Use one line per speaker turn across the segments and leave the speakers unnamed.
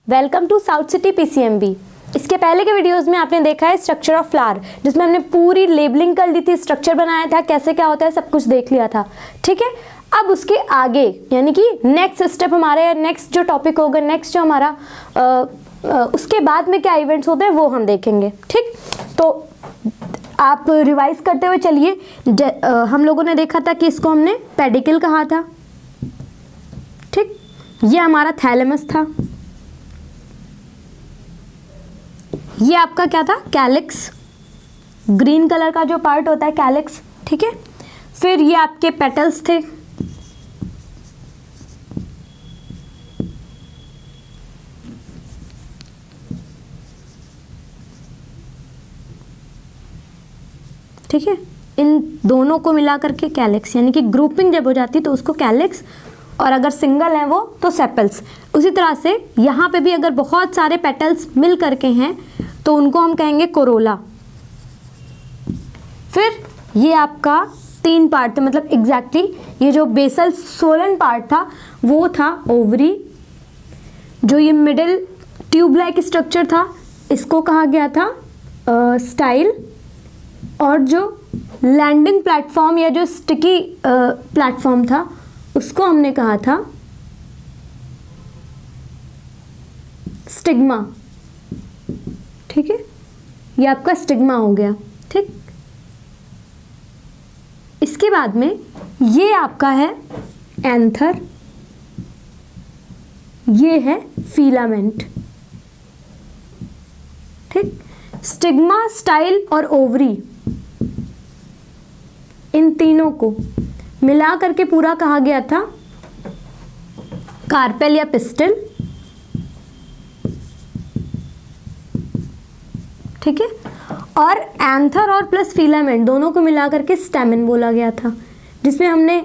Welcome to South City PCMB. इसके पहले के वीडियोस में आपने देखा है स्ट्रक्चर ऑफ फ्लावर, जिसमें हमने पूरी लेबलिंग कर ली थी, स्ट्रक्चर बनाया था, कैसे क्या होता है सब कुछ देख लिया था। ठीक है, अब उसके आगे यानी कि नेक्स्ट स्टेप हमारे नेक्स्ट जो टॉपिक होगा, नेक्स्ट जो हमारा उसके बाद में क्या इवेंट्स होते हैं वो हम देखेंगे। ठीक, तो आप रिवाइज करते हुए चलिए। हम लोगों ने देखा था कि इसको हमने पेडिकल कहा था। ठीक, ये हमारा थैलेमस था, ये आपका क्या था, कैलिक्स, ग्रीन कलर का जो पार्ट होता है कैलिक्स। ठीक है, फिर ये आपके पेटल्स थे, ठीक है, इन दोनों को मिला करके कैलिक्स, यानी कि ग्रुपिंग जब हो जाती है तो उसको कैलिक्स, और अगर सिंगल है वो तो सेपल्स। उसी तरह से यहाँ पे भी अगर बहुत सारे पेटल्स मिल करके हैं तो उनको हम कहेंगे कोरोला। फिर ये आपका 3 पार्ट थे, मतलब एग्जैक्टली ये जो बेसल सोलन पार्ट था वो था ओवरी। जो ये मिडिल ट्यूब लाइक स्ट्रक्चर था इसको कहा गया था स्टाइल, और जो लैंडिंग प्लेटफॉर्म या जो स्टिकी प्लेटफॉर्म था उसको हमने कहा था स्टिग्मा। ठीक है, ये आपका स्टिग्मा हो गया। ठीक, इसके बाद में ये आपका है एंथर, ये है फिलामेंट। ठीक, स्टिग्मा, स्टाइल और ओवरी, इन तीनों को मिला करके पूरा कहा गया था कार्पेल या पिस्टल। ठीक है, और एंथर और प्लस फिलामेंट दोनों को मिला करके स्टैमेन बोला गया था, जिसमें हमने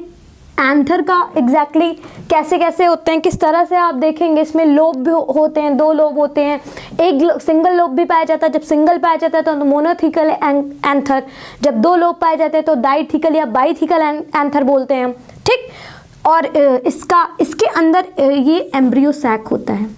एंथर का एग्जैक्टली कैसे कैसे होते हैं, किस तरह से आप देखेंगे इसमें लोब भी होते हैं, 2 लोब होते हैं, एक सिंगल लोब भी पाया जाता है। जब सिंगल पाया जाता है तो मोनोथिकल एंथर, जब 2 लोब पाए जाते हैं तो डाइथिकल या बाइथिकल एंथर बोलते हैं हम। ठीक, और इसके अंदर ये एम्ब्रियो सैक होता है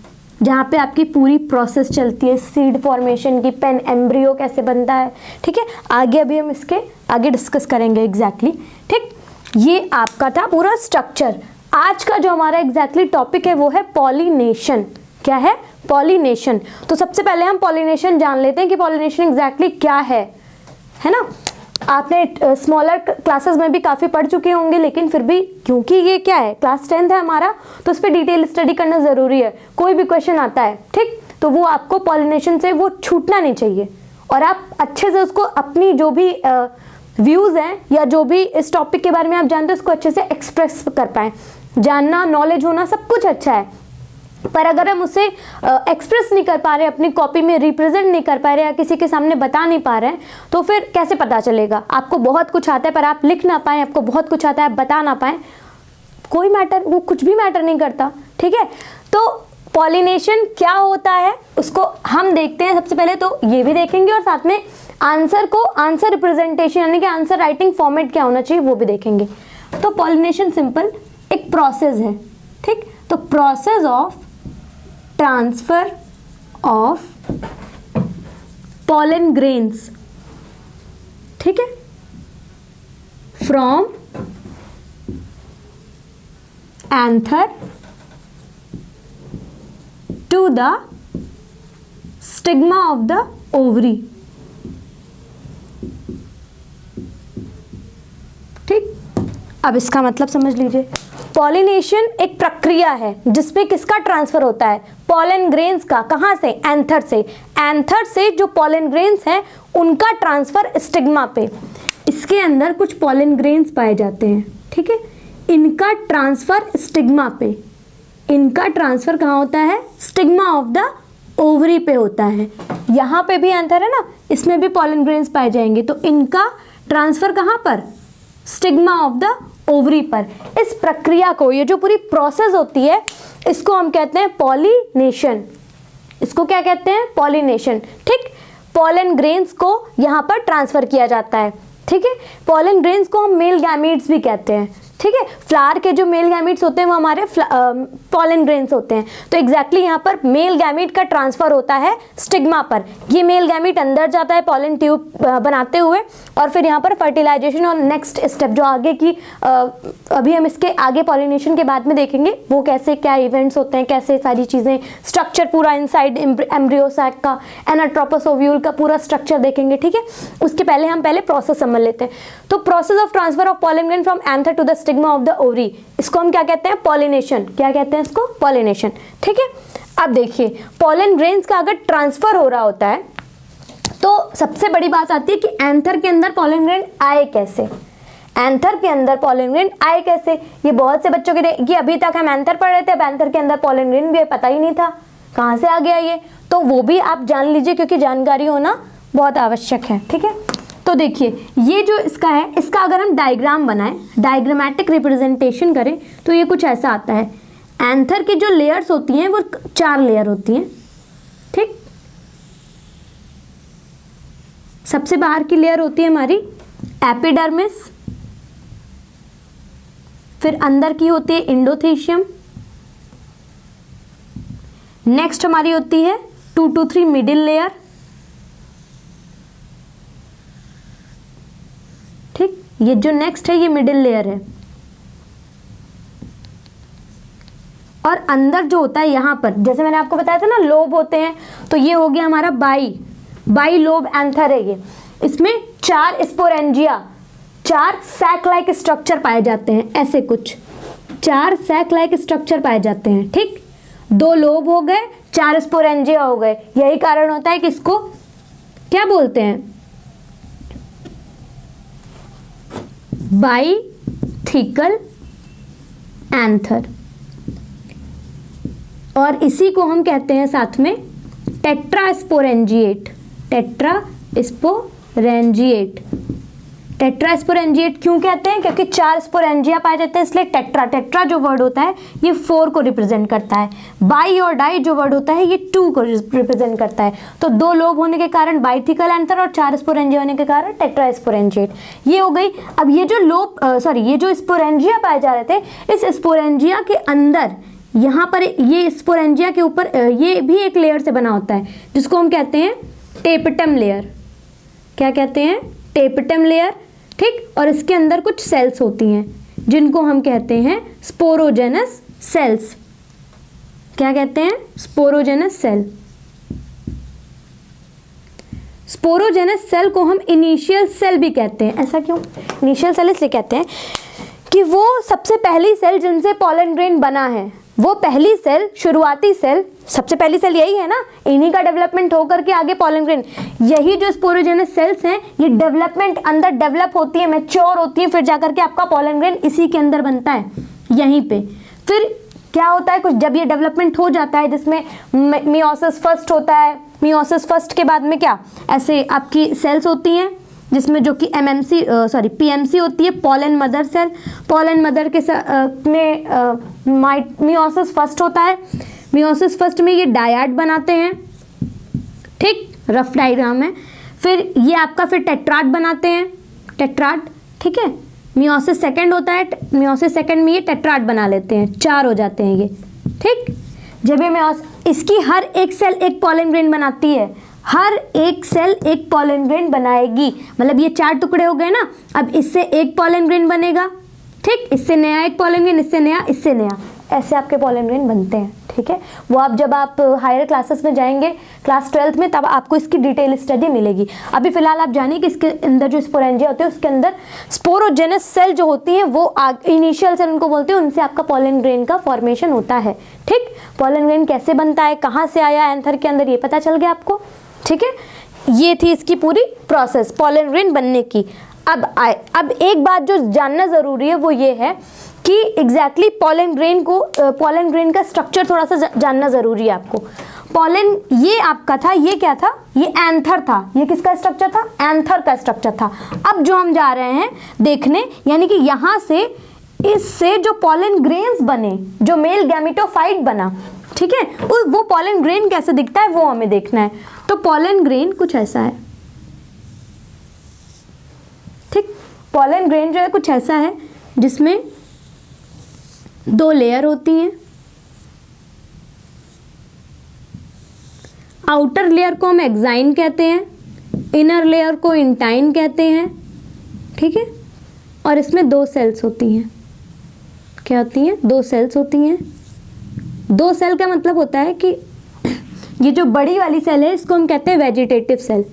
जहाँ पे आपकी पूरी प्रोसेस चलती है सीड फॉर्मेशन की, पेन एम्ब्रियो कैसे बनता है। ठीक है, आगे अभी हम इसके आगे डिस्कस करेंगे एग्जैक्टली। ठीक, ये आपका था पूरा स्ट्रक्चर। आज का जो हमारा एग्जैक्टली टॉपिक है वो है पॉलिनेशन। क्या है? पॉलिनेशन। तो सबसे पहले हम पॉलिनेशन जान लेते हैं कि पॉलिनेशन एग्जैक्टली क्या है ना। आपने स्मॉलर क्लासेस में भी काफ़ी पढ़ चुके होंगे, लेकिन फिर भी क्योंकि ये क्या है, क्लास 10th है हमारा, तो उस पर डिटेल स्टडी करना ज़रूरी है। कोई भी क्वेश्चन आता है, ठीक, तो वो आपको पॉलिनेशन से वो छूटना नहीं चाहिए, और आप अच्छे से उसको अपनी जो भी व्यूज़ हैं या जो भी इस टॉपिक के बारे में आप जानते हैं उसको अच्छे से एक्सप्रेस कर पाएँ। जानना, नॉलेज होना सब कुछ अच्छा है, पर अगर हम उसे एक्सप्रेस नहीं कर पा रहे, अपनी कॉपी में रिप्रेजेंट नहीं कर पा रहे या किसी के सामने बता नहीं पा रहे हैं, तो फिर कैसे पता चलेगा। आपको बहुत कुछ आता है पर आप लिख ना पाएँ, आपको बहुत कुछ आता है आप बता ना पाएँ, कोई मैटर, वो कुछ भी मैटर नहीं करता। ठीक है, तो पॉलिनेशन क्या होता है उसको हम देखते हैं। सबसे पहले तो ये भी देखेंगे और साथ में आंसर रिप्रेजेंटेशन यानी कि आंसर राइटिंग फॉर्मेट क्या होना चाहिए वो भी देखेंगे। तो पॉलिनेशन सिंपल एक प्रोसेस है। ठीक, तो process of transfer of pollen grains, ठीक है, from anther to the stigma of the ovary. ठीक, अब इसका मतलब समझ लीजिए। पॉलिनेशन एक प्रक्रिया है जिसमें किसका ट्रांसफर होता है, पॉलन ग्रेन्स का। कहाँ से? एंथर से। एंथर से जो पॉलन ग्रेन्स हैं उनका ट्रांसफर स्टिग्मा पे। इसके अंदर कुछ पॉलन ग्रेन्स पाए जाते हैं, ठीक है, इनका ट्रांसफर स्टिग्मा पे। इनका ट्रांसफर कहाँ होता है? स्टिग्मा ऑफ द ओवरी पे होता है। यहाँ पे भी एंथर है ना, इसमें भी पॉलन ग्रेन्स पाए जाएंगे, तो इनका ट्रांसफर कहाँ पर? स्टिग्मा ऑफ द ओवरी पर। इस प्रक्रिया को, ये जो पूरी प्रोसेस होती है, इसको हम कहते हैं पॉलिनेशन। इसको क्या कहते हैं? पॉलिनेशन। ठीक, पॉलन ग्रेन्स को यहाँ पर ट्रांसफर किया जाता है। ठीक है, पॉलन ग्रेन्स को हम मेल गैमीट्स भी कहते हैं। ठीक है। फ्लावर के जो मेल गैमीट्स होते हैं वो हमारे पॉलन ग्रेन्स होते हैं। तो एग्जैक्टली यहाँ पर मेल गैमीट का ट्रांसफर होता है स्टिग्मा पर। ये मेल गैमीट अंदर जाता है पॉलन ट्यूब बनाते हुए, और फिर यहाँ पर फर्टिलाइजेशन और नेक्स्ट स्टेप जो आगे की अभी हम इसके आगे पॉलिनेशन के बाद में देखेंगे वो कैसे क्या इवेंट्स होते हैं, कैसे सारी चीज़ें, स्ट्रक्चर पूरा इनसाइड एम्ब्रियो सैक का, एनाट्रोपस ओव्यूल का पूरा स्ट्रक्चर देखेंगे, ठीक है। उसके पहले हम प्रोसेस समझ लेते हैं। तो process of transfer of pollen grain from anther to the stigma of the ovary, इसको हम क्या कहते हैं? पॉलिनेशन। क्या कहते हैं इसको? पॉलिनेशन, ठीक है। अब देखिए पॉलन ग्रेन्स का अगर ट्रांसफर हो रहा होता है तो सबसे बड़ी बात आती है कि एंथर के अंदर पॉलन ग्रेन आए कैसे, एंथर के अंदर पॉलन ग्रेन आए कैसे। ये बहुत से बच्चों के कि अभी तक हम एंथर पढ़ रहे थे, अब एंथर के अंदर पॉलन ग्रेन भी पता ही नहीं था कहाँ से आ गया ये, तो वो भी आप जान लीजिए क्योंकि जानकारी होना बहुत आवश्यक है, ठीक है। तो देखिए ये जो इसका है, इसका अगर हम डायग्राम बनाएं, डायग्रामेटिक रिप्रेजेंटेशन करें तो ये कुछ ऐसा आता है। एंथर की जो लेयर्स होती हैं वो 4 लेयर होती हैं, ठीक। सबसे बाहर की लेयर होती है हमारी एपिडर्मिस, फिर अंदर की होती है इंडोथीशियम, नेक्स्ट हमारी होती है 2 to 3 मिडिल लेयर, ठीक। ये जो नेक्स्ट है ये मिडिल लेयर है, और अंदर जो होता है यहाँ पर जैसे मैंने आपको बताया था ना लोब होते हैं, तो ये हो गया हमारा बाई लोब एंथर है ये। इसमें 4 स्पोरेंजिया, 4 सैक लाइक स्ट्रक्चर पाए जाते हैं, ऐसे कुछ 4 सैक लाइक स्ट्रक्चर पाए जाते हैं, ठीक। 2 लोब हो गए, 4 स्पोरेंजिया हो गए। यही कारण होता है कि इसको क्या बोलते हैं? बाइथिकल एंथर, और इसी को हम कहते हैं साथ में टेट्रास्पोरेंजिएट। टेट्रास्पोरेंजिएट क्यों कहते हैं? क्योंकि 4 स्पोरेंजिया पाए जाते हैं, इसलिए टेट्रा जो वर्ड होता है ये 4 को रिप्रेजेंट करता है। बाई और डाई जो वर्ड होता है ये 2 को रिप्रेजेंट करता है। तो 2 लोब होने के कारण बाइथिकल एंथर और 4 स्पोरेंजिया होने के कारण टेट्रास्पोरेंजिएट, ये हो गई। अब ये जो ये जो स्पोरेंजिया पाए जा रहे थे, इस स्पोरेंजिया के अंदर यहाँ पर ये स्पोरेंजिया के ऊपर ये भी एक लेयर से बना होता है जिसको हम कहते हैं टेपिटम लेयर। क्या कहते हैं? टेपिटम लेयर, ठीक। और इसके अंदर कुछ सेल्स होती हैं जिनको हम कहते हैं स्पोरोजेनस सेल्स। क्या कहते हैं? Sporogenous cell. स्पोरोजेनस सेल को हम इनिशियल सेल भी कहते हैं। ऐसा क्यों? इनिशियल सेल इसलिए कहते हैं कि वो सबसे पहली सेल जिनसे पॉलन ग्रेन बना है, वो पहली सेल, शुरुआती सेल, सबसे पहली सेल यही है ना, इन्हीं का डेवलपमेंट होकर के आगे पॉलन ग्रेन, यही जो स्पोरोजेनस सेल्स हैं ये डेवलपमेंट अंदर डेवलप होती है, मैच्योर होती है, फिर जाकर के आपका पॉलन ग्रेन इसी के अंदर बनता है यहीं पे। फिर क्या होता है, कुछ जब ये डेवलपमेंट हो जाता है जिसमें मियोसिस फर्स्ट होता है, मियोसिस फर्स्ट के बाद में क्या ऐसे आपकी सेल्स होती हैं जिसमें जो कि पीएमसी होती है, pollen mother cell. Pollen mother के में मियोसिस फर्स्ट होता है। मियोसिस फर्स्ट में ये डायड बनाते हैं, ठीक, रफ डायग्राम है। फिर ये आपका फिर टेट्राड बनाते हैं, टेट्राड, ठीक है। मियोसिस सेकंड होता है, मियोसिस सेकंड में ये टेट्राड बना लेते हैं, 4 हो जाते हैं ये, ठीक। जब ये मियोसिस, इसकी हर एक सेल एक पॉलन ग्रेन बनाती है, हर एक सेल एक पॉलन ग्रेन बनाएगी, मतलब ये 4 टुकड़े हो गए ना। अब इससे एक पॉलन ग्रेन बनेगा, ठीक, इससे नया एक पॉलन ग्रेन, इससे नया, इससे नया, ऐसे आपके पॉलन ग्रेन बनते हैं, ठीक है। वो आप जब आप हायर क्लासेस में जाएंगे क्लास 12th में, तब आपको इसकी डिटेल स्टडी मिलेगी। अभी फिलहाल आप जानिए कि इसके अंदर जो स्पोरेंजिया होते हैं उसके अंदर स्पोरोजेनस सेल जो होती हैं वो इनिशियल सेल उनको बोलते हैं, उनसे आपका पॉलन ग्रेन का फॉर्मेशन होता है, ठीक। पॉलन ग्रेन कैसे बनता है, कहाँ से आया एंथर के अंदर, ये पता चल गया आपको, ठीक है। ये थी इसकी पूरी प्रोसेस पॉलन ग्रेन बनने की। अब एक बात जो जानना ज़रूरी है वो ये है कि एग्जैक्टली पॉलन ग्रेन का स्ट्रक्चर थोड़ा सा जानना ज़रूरी है आपको। पॉलन ये आपका था, ये क्या था? ये एंथर था। ये किसका स्ट्रक्चर था? एंथर का स्ट्रक्चर था। अब जो हम जा रहे हैं देखने, यानी कि यहाँ से इससे जो पॉलन ग्रेन्स बने, जो मेल गैमेटोफाइट बना, ठीक है, वो पॉलन ग्रेन कैसे दिखता है वो हमें देखना है। तो पॉलन ग्रेन कुछ ऐसा है, ठीक। पॉलन ग्रेन जो है कुछ ऐसा है जिसमें 2 लेयर होती हैं। आउटर लेयर को हम एक्साइन कहते हैं, इनर लेयर को इंटाइन कहते हैं, ठीक है। और इसमें 2 सेल्स होती हैं। क्या होती हैं? 2 सेल्स होती हैं। 2 सेल का मतलब होता है कि ये जो बड़ी वाली सेल है इसको हम कहते हैं वेजिटेटिव सेल,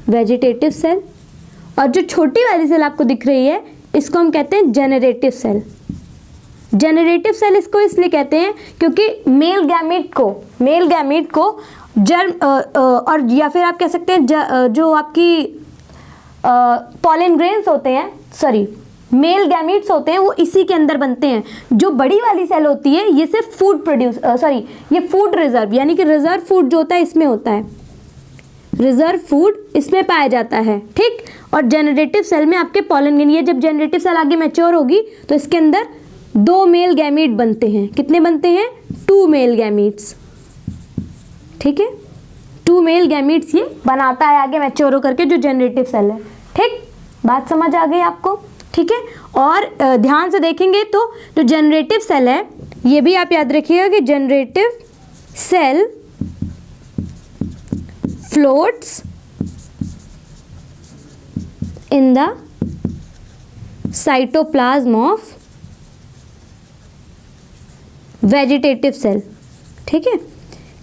वेजिटेटिव सेल। और जो छोटी वाली सेल आपको दिख रही है इसको हम कहते हैं जेनरेटिव सेल। जेनरेटिव सेल इसको इसलिए कहते हैं क्योंकि मेल गैमीट को जर्म और या फिर आप कह सकते हैं जो आपकी पॉलन ग्रेन्स होते हैं, सॉरी मेल गैमीट्स होते हैं, वो इसी के अंदर बनते हैं। जो बड़ी वाली सेल होती है ये सिर्फ ये फूड रिजर्व, यानी कि रिजर्व फूड जो होता है इसमें होता है, रिजर्व फूड इसमें पाया जाता है, ठीक। और जेनरेटिव सेल में आपके पॉलन ग्रेन, ये जब जेनरेटिव सेल आगे मैच्योर होगी तो इसके अंदर 2 मेल गैमीट बनते हैं। कितने बनते हैं? 2 मेल गैमीट्स, ठीक है। 2 मेल गैमीट्स ये बनाता है आगे मैच्योर होकर के जो जेनरेटिव सेल है, ठीक। बात समझ आ गई आपको, ठीक है। और ध्यान से देखेंगे तो जो जेनरेटिव सेल है ये भी आप याद रखिएगा कि generative cell floats in the cytoplasm of vegetative cell, ठीक है।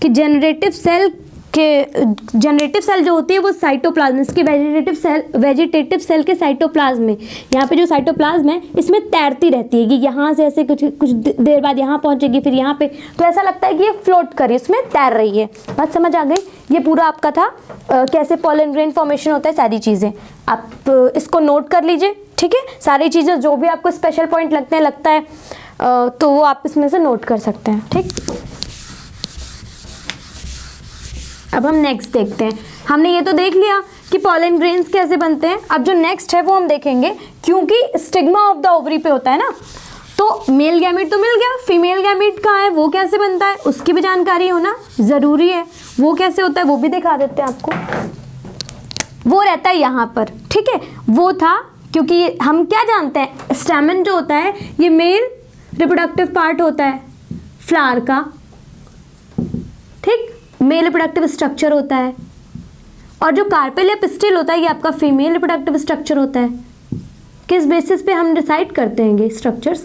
कि जेनरेटिव सेल जो होती है वो साइटोप्लाज्म, इसके वेजिटेटिव सेल के साइटोप्लाज्म में, यहाँ पे जो साइटोप्लाज्म है इसमें तैरती रहती है कि यहाँ से ऐसे कुछ देर बाद यहाँ पहुँचेगी, फिर यहाँ पे, तो ऐसा लगता है कि ये फ्लोट कर रही है, इसमें तैर रही है। बात समझ आ गई? ये पूरा आपका था कैसे पॉलन ग्रेन फॉर्मेशन होता है, सारी चीज़ें आप इसको नोट कर लीजिए, ठीक है। सारी चीज़ें जो भी आपको स्पेशल पॉइंट लगता है तो वो आप इसमें से नोट कर सकते हैं, ठीक। अब हम नेक्स्ट देखते हैं। हमने ये तो देख लिया कि पॉलन ग्रेन्स कैसे बनते हैं। अब जो नेक्स्ट है वो हम देखेंगे, क्योंकि स्टिग्मा ऑफ द ओवरी पे होता है ना, तो मेल गैमीट तो मिल गया, फीमेल गैमीट कहाँ है, वो कैसे बनता है उसकी भी जानकारी होना ज़रूरी है। वो कैसे होता है वो भी दिखा देते हैं आपको। वो रहता है यहाँ पर, ठीक है। वो था क्योंकि हम क्या जानते हैं, स्टैमेन जो होता है ये मेल रिप्रोडक्टिव पार्ट होता है फ्लावर का, ठीक। मेल रिप्रोडक्टिव स्ट्रक्चर होता है। और जो कार्पेल या पिस्टिल होता है ये आपका फीमेल रिप्रोडक्टिव स्ट्रक्चर होता है। किस बेसिस पे हम डिसाइड करते हैं ये स्ट्रक्चर्स?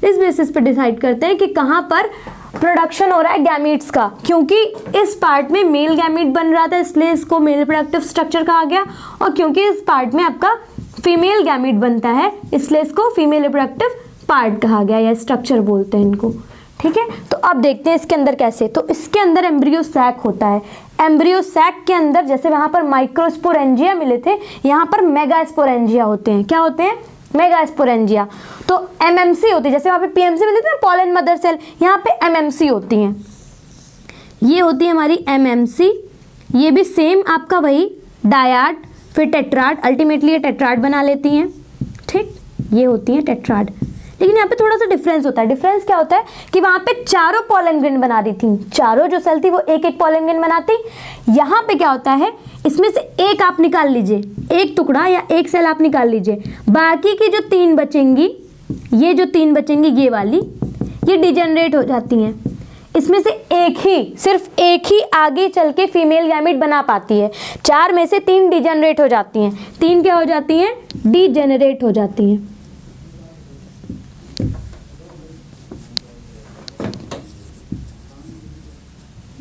इस बेसिस पे डिसाइड करते हैं कि कहाँ पर प्रोडक्शन हो रहा है गैमीट्स का, क्योंकि इस पार्ट में मेल गैमीट बन रहा था इसलिए इसको मेल रिप्रोडक्टिव स्ट्रक्चर कहा गया, और क्योंकि इस पार्ट में आपका फीमेल गैमीट बनता है इसलिए इसको फीमेल रिप्रोडक्टिव पार्ट कहा गया या स्ट्रक्चर बोलते हैं इनको, ठीक है। तो अब देखते हैं इसके अंदर कैसे। तो इसके अंदर एम्ब्रियो सैक होता है। एम्ब्रियो सैक के अंदर जैसे वहाँ पर माइक्रोस्पोरेंजिया मिले थे, यहाँ पर मेगास्पोरेंजिया होते हैं। क्या होते हैं? मेगास्पोरेंजिया। तो एमएमसी होती है, जैसे वहाँ पे पीएमसी मिले थे ना, पॉलन मदर सेल, यहाँ पे एमएमसी होती हैं। ये होती है हमारी एमएमसी। ये भी सेम आपका वही डायाड, फिर टेट्राड, अल्टीमेटली ये टेट्राड बना लेती हैं, ठीक। ये होती हैं टेट्राड। लेकिन यहाँ पे थोड़ा सा डिफरेंस होता है। डिफरेंस क्या होता है कि वहाँ पे चारों पॉलन ग्रेन बना रही थी, चारों जो सेल थी वो एक एक पॉलन ग्रेन बनाती। यहाँ पे क्या होता है, इसमें से एक आप निकाल लीजिए, एक टुकड़ा या एक सेल आप निकाल लीजिए, बाकी की जो 3 बचेंगी, ये जो 3 बचेंगी ये वाली, ये डिजेनरेट हो जाती हैं। इसमें से सिर्फ एक ही आगे चल के फीमेल गैमीट बना पाती है। 4 में से 3 डिजेनरेट हो जाती हैं। 3 क्या हो जाती हैं? डिजेनरेट हो जाती हैं।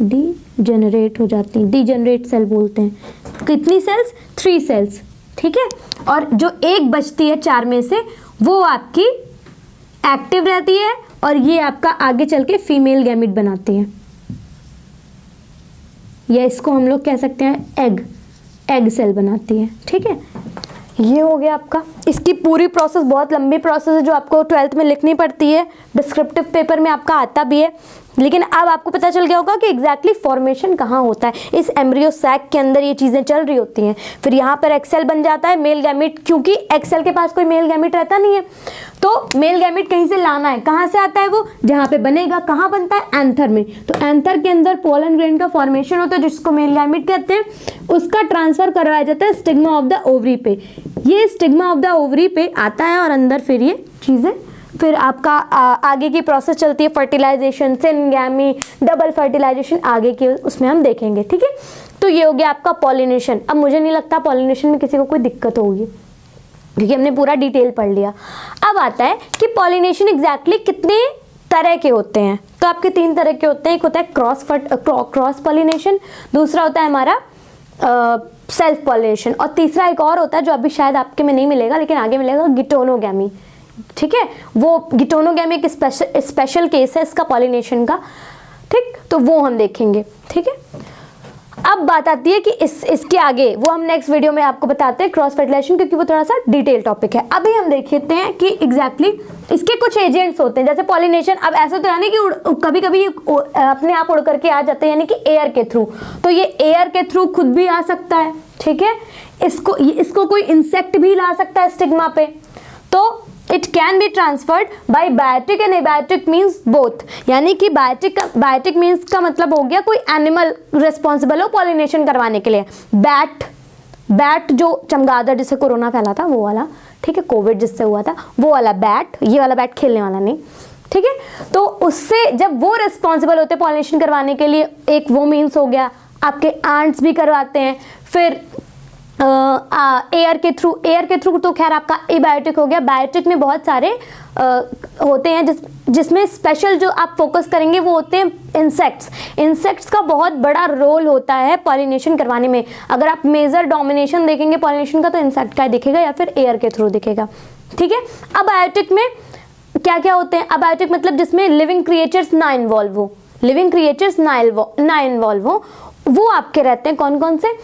डिजेनरेट हो जाती हैं, डिजेनरेट सेल बोलते हैं। कितनी सेल्स? 3 सेल्स, ठीक है। और जो एक बचती है 4 में से वो आपकी एक्टिव रहती है और ये आपका आगे चल के फीमेल गैमीट बनाती है, या इसको हम लोग कह सकते हैं एग सेल बनाती है, ठीक है। ये हो गया आपका। इसकी पूरी प्रोसेस बहुत लंबी प्रोसेस है जो आपको 12th में लिखनी पड़ती है, डिस्क्रिप्टिव पेपर में आपका आता भी है। लेकिन अब आपको पता चल गया होगा कि एग्जैक्टली फॉर्मेशन कहाँ होता है। इस एम्ब्रियो सैक के अंदर ये चीज़ें चल रही होती हैं। फिर यहाँ पर एक्सेल बन जाता है, मेल गैमीट, क्योंकि एक्सेल के पास कोई मेल गैमीट रहता नहीं है तो मेल गैमीट कहीं से लाना है। कहाँ से आता है वो? जहाँ पे बनेगा। कहाँ बनता है? एंथर में। तो एंथर के अंदर पोलन ग्रेन का फॉर्मेशन होता है जिसको मेल गैमीट कहते हैं। उसका ट्रांसफर करवाया जाता है स्टिग्मा ऑफ द ओवरी पे। ये स्टिग्मा ऑफ द ओवरी पे आता है और अंदर फिर ये चीज़ें फिर आपका आगे की प्रोसेस चलती है फर्टिलाइजेशन, सिनगैमी, डबल फर्टिलाइजेशन, आगे की उसमें हम देखेंगे, ठीक है। तो ये हो गया आपका पॉलिनेशन। अब मुझे नहीं लगता पॉलिनेशन में किसी को कोई दिक्कत होगी क्योंकि हमने पूरा डिटेल पढ़ लिया। अब आता है कि पॉलिनेशन एग्जैक्टली कितने तरह के होते हैं। तो आपके 3 तरह के होते हैं। एक होता है क्रॉस पॉलिनेशन, दूसरा होता है हमारा सेल्फ पॉलिनेशन, और तीसरा एक और होता है जो अभी शायद आपके में नहीं मिलेगा लेकिन आगे मिलेगा, गिटोनोगैमी, ठीक है। वो गिटोनोगैमी एक स्पेशल केस है इसका पॉलिनेशन का, ठीक। तो वो हम देखेंगे, ठीक है। अब बात आती है कि इसके आगे वो हम नेक्स्ट वीडियो में आपको बताते हैं क्रॉस फर्टिलाइजेशन, क्योंकि वो थोड़ा सा डिटेल टॉपिक है। अभी हम देखते हैं कि एग्जैक्टली इसके कुछ एजेंट्स होते हैं जैसे पॉलिनेशन। अब ऐसा तो है नहीं कि कभी कभी अपने आप उड़ करके आ जाते हैं, यानी कि एयर के थ्रू। तो ये एयर के थ्रू खुद भी आ सकता है, ठीक है। इसको कोई इंसेक्ट भी ला सकता है स्टिग्मा पे। तो it can be transferred by biotic and abiotic means both, यानी कि बायोटिक मीन्स का मतलब हो गया कोई एनिमल रिस्पॉन्सिबल हो पॉलिनेशन करवाने के लिए। बैट जो चमगादड़ जिससे कोरोना फैला था वो वाला, ठीक है, कोविड जिससे हुआ था वो वाला बैट, ये वाला बैट खेलने वाला नहीं, ठीक है। तो उससे जब वो रिस्पॉन्सिबल होते पॉलिनेशन करवाने के लिए, एक वो मीन्स हो गया। आपके एंट्स भी करवाते हैं। फिर एयर के थ्रू तो खैर आपका एबायोटिक हो गया। बायोटिक में बहुत सारे होते हैं जिसमें स्पेशल जो आप फोकस करेंगे वो होते हैं इंसेक्ट्स का बहुत बड़ा रोल होता है पॉलिनेशन करवाने में। अगर आप मेजर डोमिनेशन देखेंगे पॉलिनेशन का तो इंसेक्ट का दिखेगा या फिर एयर के थ्रू दिखेगा, ठीक है। अब बायोटिक में क्या क्या होते हैं? अबायोटिक मतलब जिसमें लिविंग क्रिएचर्स ना इन्वॉल्व हो, वो आपके रहते हैं कौन कौन से?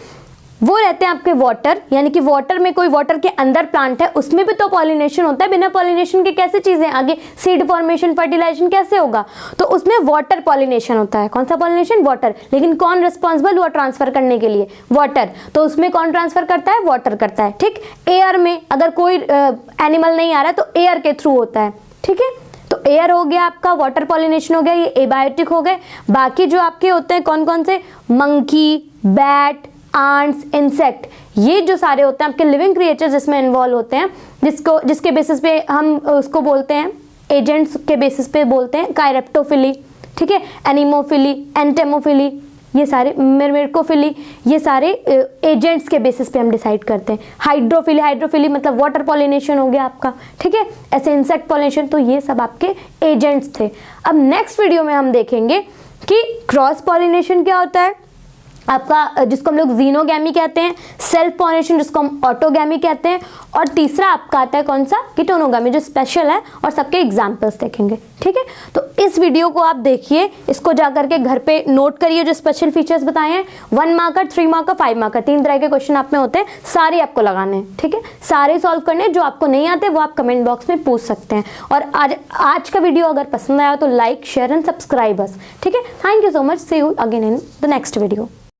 वो रहते हैं आपके वाटर, यानी कि वाटर में कोई वाटर के अंदर प्लांट है उसमें भी तो पॉलिनेशन होता है। बिना पॉलिनेशन के कैसे चीजें आगे सीड फॉर्मेशन फर्टिलाइजेशन कैसे होगा? तो उसमें वाटर पॉलिनेशन होता है। कौन सा पॉलिनेशन? वाटर। लेकिन कौन रिस्पॉन्सिबल हुआ ट्रांसफर करने के लिए? वाटर। तो उसमें कौन ट्रांसफर करता है? वाटर करता है, ठीक। एयर में अगर कोई एनिमल नहीं आ रहा है तो एयर के थ्रू होता है, ठीक है। तो एयर हो गया आपका, वाटर पॉलिनेशन हो गया, ये एबायोटिक हो गए। बाकी जो आपके होते हैं कौन कौन से? मंकी, बैट, आंट्स, इंसेक्ट, ये जो सारे होते हैं आपके लिविंग क्रिएचर्स जिसमें इन्वॉल्व होते हैं, जिसके बेसिस पे हम उसको बोलते हैं, एजेंट्स के बेसिस पे बोलते हैं कायरेप्टोफिली, ठीक है, एनीमोफिली, एंटेमोफिली, ये सारे मिर्मिकोफिली, ये सारे एजेंट्स के बेसिस पे हम डिसाइड करते हैं। हाइड्रोफिली मतलब वाटर पॉलिनेशन हो गया आपका, ठीक है। ऐसे इंसेक्ट पॉलिनेशन, तो ये सब आपके एजेंट्स थे। अब नेक्स्ट वीडियो में हम देखेंगे कि क्रॉस पॉलिनेशन क्या होता है आपका, जिसको हम लोग जीनोगैमी कहते हैं, सेल्फ पॉलिनेशन जिसको हम ऑटोगैमी कहते हैं, और तीसरा आपका आता है कौन सा? कीटोनोगैमी, जो स्पेशल है, और सबके एग्जांपल्स देखेंगे, ठीक है। तो इस वीडियो को आप देखिए, इसको जाकर के घर पे नोट करिए जो स्पेशल फीचर्स बताए हैं। 1 मार्कर, 3 मार्कर, 5 मार्कर, 3 तरह के क्वेश्चन आप में होते हैं, सारे आपको लगाने हैं, ठीक है। सारे सॉल्व करने, जो आपको नहीं आते वो आप कमेंट बॉक्स में पूछ सकते हैं। और आज का वीडियो अगर पसंद आया तो like, share and subscribe us, ठीक है। Thank you so much, see you again in the next video.